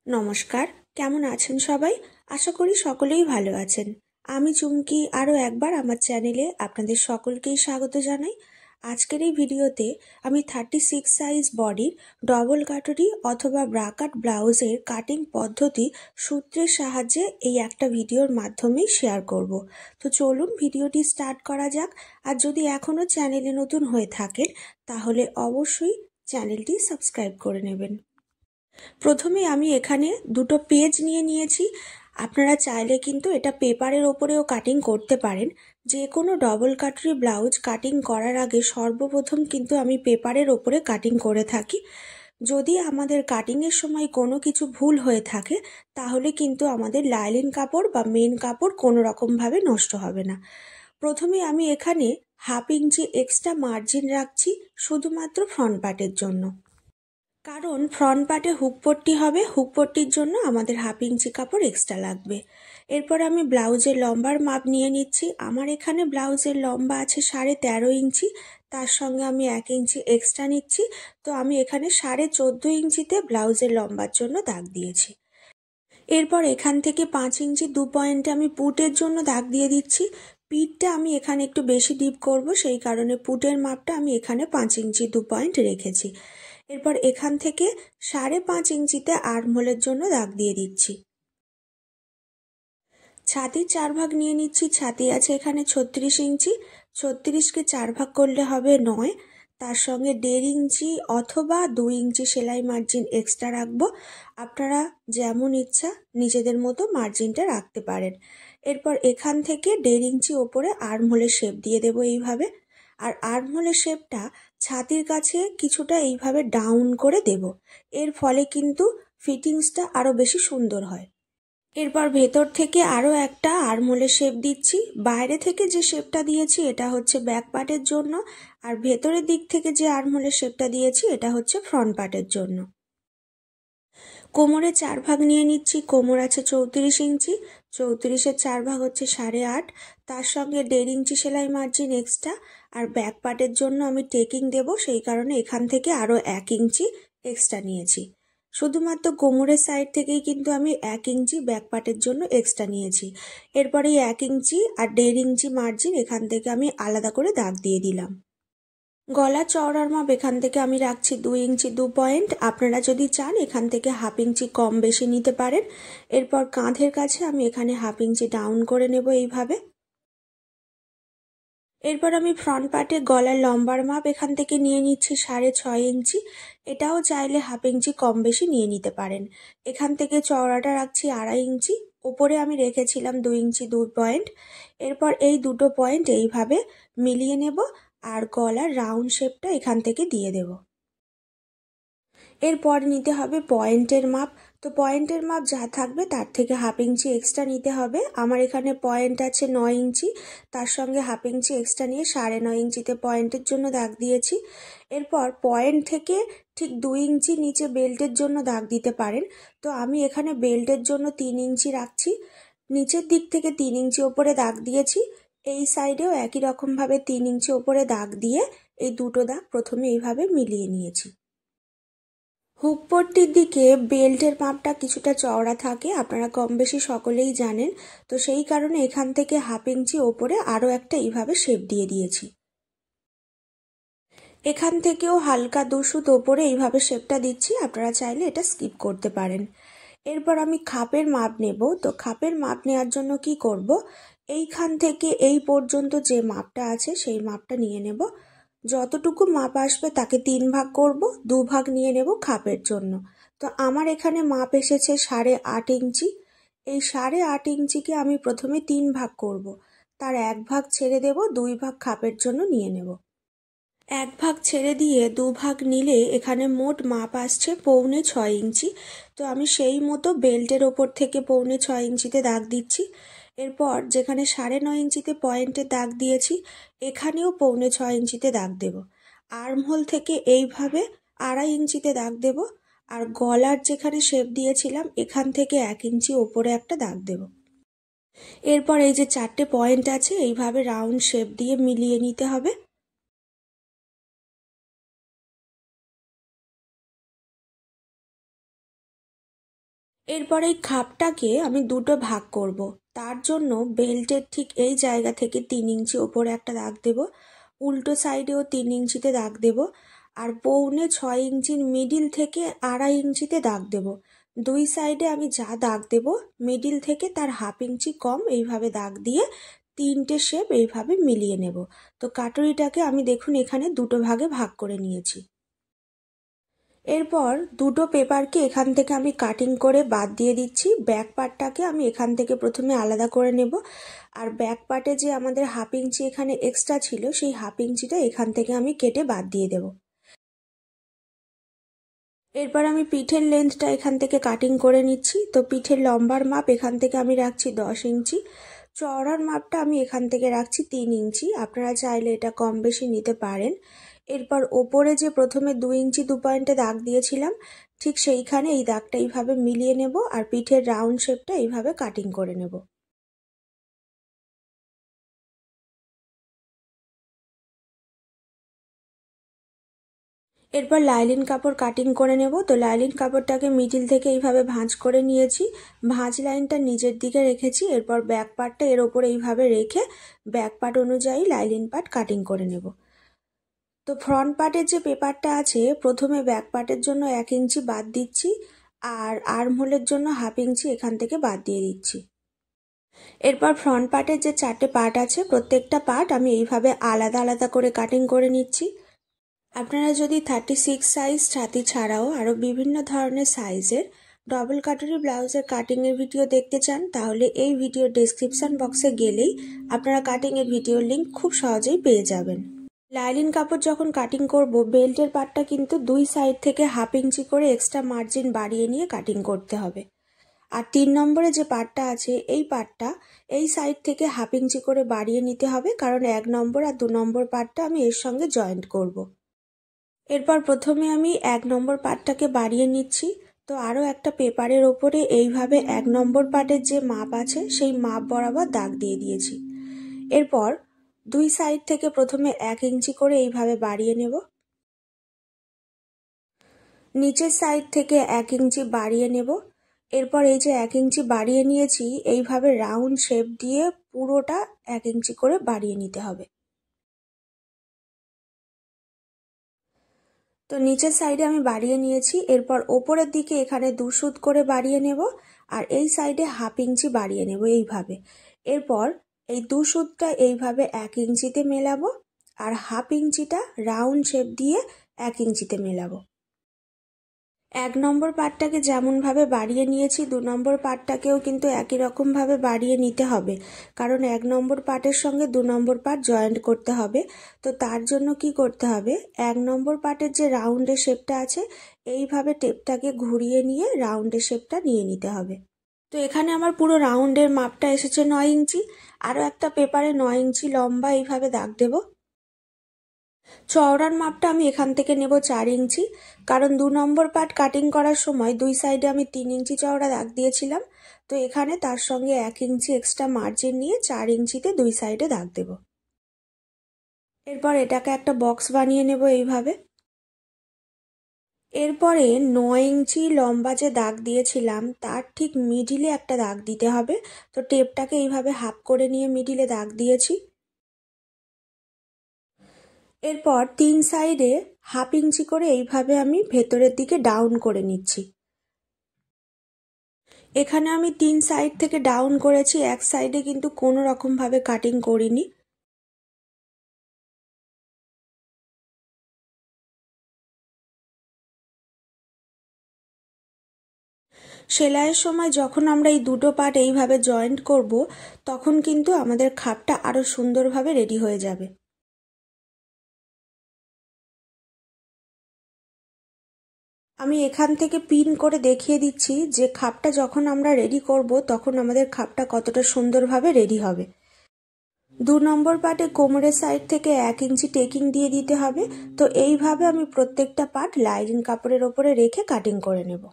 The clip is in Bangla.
নমস্কার, কেমন আছেন সবাই? আশা করি সকলেই ভালো আছেন। আমি চুমকি আরও একবার আমার চ্যানেলে আপনাদের সকলকেই স্বাগত জানাই। আজকের এই ভিডিওতে আমি 36 সাইজ বডির ডবল কাটরি অথবা ব্রাকাট ব্লাউজের কাটিং পদ্ধতি সূত্রের সাহায্যে এই একটা ভিডিওর মাধ্যমেই শেয়ার করব। তো চলুন ভিডিওটি স্টার্ট করা যাক। আর যদি এখনও চ্যানেলে নতুন হয়ে থাকেন তাহলে অবশ্যই চ্যানেলটি সাবস্ক্রাইব করে নেবেন। প্রথমে আমি এখানে দুটো পেজ নিয়েছি। আপনারা চাইলে কিন্তু এটা পেপারের ওপরেও কাটিং করতে পারেন। যে কোনো ডবল কাটরি ব্লাউজ কাটিং করার আগে সর্বপ্রথম কিন্তু আমি পেপারের ওপরে কাটিং করে থাকি। যদি আমাদের কাটিংয়ের সময় কোনো কিছু ভুল হয়ে থাকে তাহলে কিন্তু আমাদের লাইলিন কাপড় বা মেন কাপড় কোনো রকমভাবে নষ্ট হবে না। প্রথমে আমি এখানে 1/2 ইঞ্চি এক্সট্রা মার্জিন রাখছি শুধুমাত্র ফ্রন্ট পার্টের জন্য, কারণ ফ্রন্ট পার্টে হুক পট্টি হবে। হুক পট্টির জন্য আমাদের 1/2 ইঞ্চি কাপড় এক্সট্রা লাগবে। এরপর আমি ব্লাউজের লম্বার মাপ নিয়ে নিচ্ছি। আমার এখানে ব্লাউজের লম্বা আছে 13.5 ইঞ্চি, তার সঙ্গে আমি 1 ইঞ্চি এক্সট্রা নিচ্ছি। তো আমি এখানে 14.5 ইঞ্চিতে ব্লাউজের লম্বার জন্য দাগ দিয়েছি। এরপর এখান থেকে 5 ইঞ্চি 2 পয়েন্টে আমি পুটের জন্য দাগ দিয়ে দিচ্ছি। পিঠটা আমি এখানে একটু বেশি ডিপ করব, সেই কারণে পুটের মাপটা আমি এখানে 5 ইঞ্চি 2 পয়েন্ট রেখেছি। এরপর এখান থেকে 5.5 ইঞ্চিতে আর্মহোলের জন্য দাগ দিয়ে দিচ্ছি। ছাতির 4 ভাগ নিয়ে নিচ্ছি। ছাতি আছে এখানে 36 ইঞ্চি, 36কে 4 ভাগ করলে হবে 9। তার সঙ্গে 1.5 ইঞ্চি অথবা 2 ইঞ্চি সেলাই মার্জিন এক্সট্রা রাখবো। আপনারা যেমন ইচ্ছা নিজেদের মতো মার্জিনটা রাখতে পারেন। এরপর এখান থেকে 1.5 ইঞ্চি ওপরে আর্মহোলের শেপ দিয়ে দেবো এইভাবে। আর আর্মহোলের শেপটা ছাতির কাছে কিছুটা এইভাবে ডাউন করে দেব। এর ফলে কিন্তু ফিটিংসটা আরও বেশি সুন্দর হয়। এরপর ভেতর থেকে আরও একটা আর্মহোলের শেপ দিচ্ছি। বাইরে থেকে যে শেপটা দিয়েছি এটা হচ্ছে ব্যাক পার্টের জন্য, আর ভেতরের দিক থেকে যে আর্মহোলের শেপটা দিয়েছি এটা হচ্ছে ফ্রন্ট পার্টের জন্য। কোমরে 4 ভাগ নিয়ে নিচ্ছি। কোমর আছে 34 ইঞ্চি, 34-এর 4 ভাগ হচ্ছে 8.5। তার সঙ্গে 1.5 ইঞ্চি সেলাই মার্জিন এক্সট্রা। আর ব্যাক পার্টের জন্য আমি টেকিং দেব, সেই কারণে এখান থেকে আরও 1 ইঞ্চি এক্সট্রা নিয়েছি। শুধুমাত্র কোমরের সাইড থেকেই কিন্তু আমি 1 ইঞ্চি ব্যাক পার্টের জন্য এক্সট্রা নিয়েছি। এরপরে 1 ইঞ্চি আর 1.5 ইঞ্চি মার্জিন এখান থেকে আমি আলাদা করে দাগ দিয়ে দিলাম। গলা চওড়ার মাপ এখান থেকে আমি রাখছি 2 ইঞ্চি 2 পয়েন্ট। আপনারা যদি চান এখান থেকে 1/2 ইঞ্চি কম বেশি নিতে পারেন। এরপর কাঁধের কাছে আমি এখানে 1/2 ইঞ্চি ডাউন করে নেব এইভাবে। এরপর আমি ফ্রন্ট পার্টে গলার লম্বার মাপ এখান থেকে নিয়ে নিচ্ছি 6.5 ইঞ্চি। এটাও চাইলে 1/2 ইঞ্চি কম বেশি নিয়ে নিতে পারেন। এখান থেকে চওড়াটা রাখছি 2.5 ইঞ্চি, উপরে আমি রেখেছিলাম 2 ইঞ্চি 2 পয়েন্ট। এরপর এই দুটো পয়েন্ট এইভাবে মিলিয়ে নেব আর গলার রাউন্ড শেপটা এখান থেকে দিয়ে দেব। এরপর নিতে হবে পয়েন্টের মাপ। তো পয়েন্টের মাপ যা থাকবে তার থেকে 1/2 ইঞ্চি এক্সট্রা নিতে হবে। আমার এখানে পয়েন্ট আছে 9 ইঞ্চি, তার সঙ্গে 1/2 ইঞ্চি এক্সট্রা নিয়ে 9.5 ইঞ্চিতে পয়েন্টের জন্য দাগ দিয়েছি। এরপর পয়েন্ট থেকে ঠিক 2 ইঞ্চি নিচে বেল্টের জন্য দাগ দিতে পারেন। তো আমি এখানে বেল্টের জন্য 3 ইঞ্চি রাখছি। নিচের দিক থেকে 3 ইঞ্চি ওপরে দাগ দিয়েছি। এই সাইডেও একই রকমভাবে 3 ইঞ্চি ওপরে দাগ দিয়ে এই দুটো দাগ প্রথমে এইভাবে মিলিয়ে নিয়েছি। হুক পট্টির দিকে বেল্টের মাপটা কিছুটা চওড়া থাকে, আপনারা কম বেশি সকলেই জানেন। তো সেই কারণে এখান থেকে 1/2 ইঞ্চি ওপরে আরও একটা এইভাবে শেপ দিয়ে দিয়েছি। এখান থেকেও হালকা 2 সুত ওপরে এইভাবে শেপটা দিচ্ছি, আপনারা চাইলে এটা স্কিপ করতে পারেন। এরপর আমি খাপের মাপ নেব। তো খাপের মাপ নেওয়ার জন্য কি করব, এইখান থেকে এই পর্যন্ত যে মাপটা আছে সেই মাপটা নিয়ে নেব। যতটুকু মাপ আসবে তাকে 3 ভাগ করব, 2 ভাগ নিয়ে নেব খাপের জন্য। তো আমার এখানে মাপ এসেছে 8.5 ইঞ্চি। এই 8.5 ইঞ্চিকে আমি প্রথমে 3 ভাগ করব, তার 1 ভাগ ছেড়ে দেব, 2 ভাগ খাপের জন্য নিয়ে নেব। 1 ভাগ ছেড়ে দিয়ে 2 ভাগ নিলে এখানে মোট মাপ আসছে 6.25 ইঞ্চি। তো আমি সেই মতো বেল্টের ওপর থেকে 6.25 ইঞ্চিতে দাগ দিচ্ছি। এরপর যেখানে 9.5 ইঞ্চিতে পয়েন্টে দাগ দিয়েছি এখানেও 6.25 ইঞ্চিতে দাগ দেব। আর্মহোল থেকে এইভাবে 2.5 ইঞ্চিতে দাগ দেব। আর গলার যেখানে শেপ দিয়েছিলাম এখান থেকে 1 ইঞ্চি ওপরে একটা দাগ দেব। এরপর এই যে 4টে পয়েন্ট আছে এইভাবে রাউন্ড শেপ দিয়ে মিলিয়ে নিতে হবে। এরপর এই খাপটাকে আমি দুটো ভাগ করব। তার জন্য বেল্টের ঠিক এই জায়গা থেকে 3 ইঞ্চি ওপরে একটা দাগ দেব, উল্টো সাইডেও 3 ইঞ্চিতে দাগ দেব, আর 6.25 ইঞ্চির মিডিল থেকে 2.5 ইঞ্চিতে দাগ দেব। দুই সাইডে আমি যা দাগ দেব মিডিল থেকে তার 1/2 ইঞ্চি কম এইভাবে দাগ দিয়ে 3টে শেপ এইভাবে মিলিয়ে নেব। তো কাটুরিটাকে আমি দেখুন এখানে দুটো ভাগে ভাগ করে নিয়েছি। এরপর দুটো পেপারকে এখান থেকে আমি কাটিং করে বাদ দিয়ে দিচ্ছি। ব্যাক পার্টটাকে আমি এখান থেকে প্রথমে আলাদা করে নেব, আর ব্যাক পার্টে যে আমাদের 1/2 ইঞ্চি এখানে এক্সট্রা ছিল সেই 1/2 ইঞ্চিটা এখান থেকে আমি কেটে বাদ দিয়ে দেব। এরপর আমি পিঠের লেন্থটা এখান থেকে কাটিং করে নিচ্ছি। তো পিঠের লম্বার মাপ এখান থেকে আমি রাখছি 10 ইঞ্চি, চওড়ার মাপটা আমি এখান থেকে রাখছি 3 ইঞ্চি। আপনারা চাইলে এটা কম বেশি নিতে পারেন। এরপর ওপরে যে প্রথমে 2 ইঞ্চি 2 পয়েন্টে দাগ দিয়েছিলাম ঠিক সেইখানে এই দাগটা এইভাবে মিলিয়ে নেব, আর পিঠের রাউন্ড শেপটা এইভাবে কাটিং করে নেব। এরপর লাইলিন কাপড় কাটিং করে নেব। তো লাইলিন কাপড়টাকে মিডিল থেকে এইভাবে ভাঁজ করে নিয়েছি, ভাঁজ লাইনটা নিচের দিকে রেখেছি। এরপর ব্যাক পার্টটা এর ওপরে এইভাবে রেখে ব্যাক পার্ট অনুযায়ী লাইলিন পার্ট কাটিং করে নেব। তো ফ্রন্ট পার্টের যে পেপারটা আছে প্রথমে ব্যাক পার্টের জন্য 1 ইঞ্চি বাদ দিচ্ছি, আর আর্ম হোলের জন্য 1/2 ইঞ্চি এখান থেকে বাদ দিয়ে দিচ্ছি। এরপর ফ্রন্ট পার্টের যে 4টে পার্ট আছে প্রত্যেকটা পার্ট আমি এইভাবে আলাদা আলাদা করে কাটিং করে নিচ্ছি। আপনারা যদি 36 সাইজ ছাতি ছাড়াও আরও বিভিন্ন ধরনের সাইজের ডবল কাটরি ব্লাউজের কাটিংয়ের ভিডিও দেখতে চান তাহলে এই ভিডিওর ডেসক্রিপশন বক্সে গেলেই আপনারা কাটিংয়ের ভিডিওর লিঙ্ক খুব সহজেই পেয়ে যাবেন। লাইলিন কাপড় যখন কাটিং করব বেল্টের পার্টটা কিন্তু দুই সাইড থেকে 1/2 ইঞ্চি করে এক্সট্রা মার্জিন বাড়িয়ে নিয়ে কাটিং করতে হবে। আর 3 নম্বরে যে পার্টটা আছে এই পার্টটা এই সাইড থেকে 1/2 ইঞ্চি করে বাড়িয়ে নিতে হবে, কারণ 1 নম্বর আর 2 নম্বর পার্টটা আমি এর সঙ্গে জয়েন্ট করব। এরপর প্রথমে আমি 1 নম্বর পার্টটাকে বাড়িয়ে নিচ্ছি। তো আরও একটা পেপারের ওপরে এইভাবে 1 নম্বর পার্টের যে মাপ আছে সেই মাপ বরাবর দাগ দিয়ে দিয়েছি। এরপর দুই সাইড থেকে প্রথমে 1 ইঞ্চি করে এইভাবে বাড়িয়ে নেব, নিচের সাইড থেকে 1 ইঞ্চি বাড়িয়ে নেব। এরপর এই যে 1 ইঞ্চি বাড়িয়ে নিয়েছি এইভাবে রাউন্ড শেপ দিয়ে পুরোটা 1 ইঞ্চি করে বাড়িয়ে নিতে হবে। তো নিচের সাইডে আমি বাড়িয়ে নিয়েছি। এরপর ওপরের দিকে এখানে 2 সুত করে বাড়িয়ে নেব, আর এই সাইডে 1/2 ইঞ্চি বাড়িয়ে নেব এইভাবে। এরপর এই 2 সুতটা এইভাবে 1 ইঞ্চিতে মেলাবো, আর 1/2 ইঞ্চিটা রাউন্ড শেপ দিয়ে 1 ইঞ্চিতে মেলাবো। 1 নম্বর পার্টটাকে যেমনভাবে বাড়িয়ে নিয়েছি 2 নম্বর পার্টটাকেও কিন্তু একই রকমভাবে বাড়িয়ে নিতে হবে, কারণ 1 নম্বর পার্টের সঙ্গে 2 নম্বর পার্ট জয়েন্ট করতে হবে। তো তার জন্য কি করতে হবে, 1 নম্বর পার্টের যে রাউন্ডের শেপটা আছে এইভাবে টেপটাকে ঘুরিয়ে নিয়ে রাউন্ডের শেপটা নিয়ে নিতে হবে। তো এখানে আমার পুরো রাউন্ডের মাপটা এসেছে 9 ইঞ্চি। আরও একটা পেপারে 9 ইঞ্চি লম্বা এইভাবে দাগ দেব। চওড়ার মাপটা আমি এখান থেকে নেব 4 ইঞ্চি, কারণ 2 নম্বর পার্ট কাটিং করার সময় দুই সাইডে আমি 3 ইঞ্চি চওড়া দাগ দিয়েছিলাম। তো এখানে তার সঙ্গে 1 ইঞ্চি এক্সট্রা মার্জিন নিয়ে 4 ইঞ্চিতে দুই সাইডে দাগ দেব। এরপর এটাকে একটা বক্স বানিয়ে নেব এইভাবে। এরপরে 9 ইঞ্চি লম্বা যে দাগ দিয়েছিলাম তার ঠিক মিডিলে একটা দাগ দিতে হবে। তো টেপটাকে এইভাবে হাফ করে নিয়ে মিডিলে দাগ দিয়েছি। এরপর 3 সাইডে 1/2 ইঞ্চি করে এইভাবে আমি ভেতরের দিকে ডাউন করে নিচ্ছি। এখানে আমি 3 সাইড থেকে ডাউন করেছি, এক সাইডে কিন্তু কোনো রকম ভাবে কাটিং করিনি। সেলাইয়ের সময় যখন আমরা এই দুটো পার্ট এইভাবে জয়েন্ট করব তখন কিন্তু আমাদের খাপটা আরো সুন্দরভাবে রেডি হয়ে যাবে। আমি এখান থেকে পিন করে দেখিয়ে দিচ্ছি যে খাপটা যখন আমরা রেডি করব তখন আমাদের খাপটা কতটা সুন্দরভাবে রেডি হবে। 2 নম্বর পার্টে কোমরের সাইড থেকে 1 ইঞ্চি টেকিং দিয়ে দিতে হবে। তো এইভাবে আমি প্রত্যেকটা পার্ট লাইনিং কাপড়ের ওপরে রেখে কাটিং করে নেব।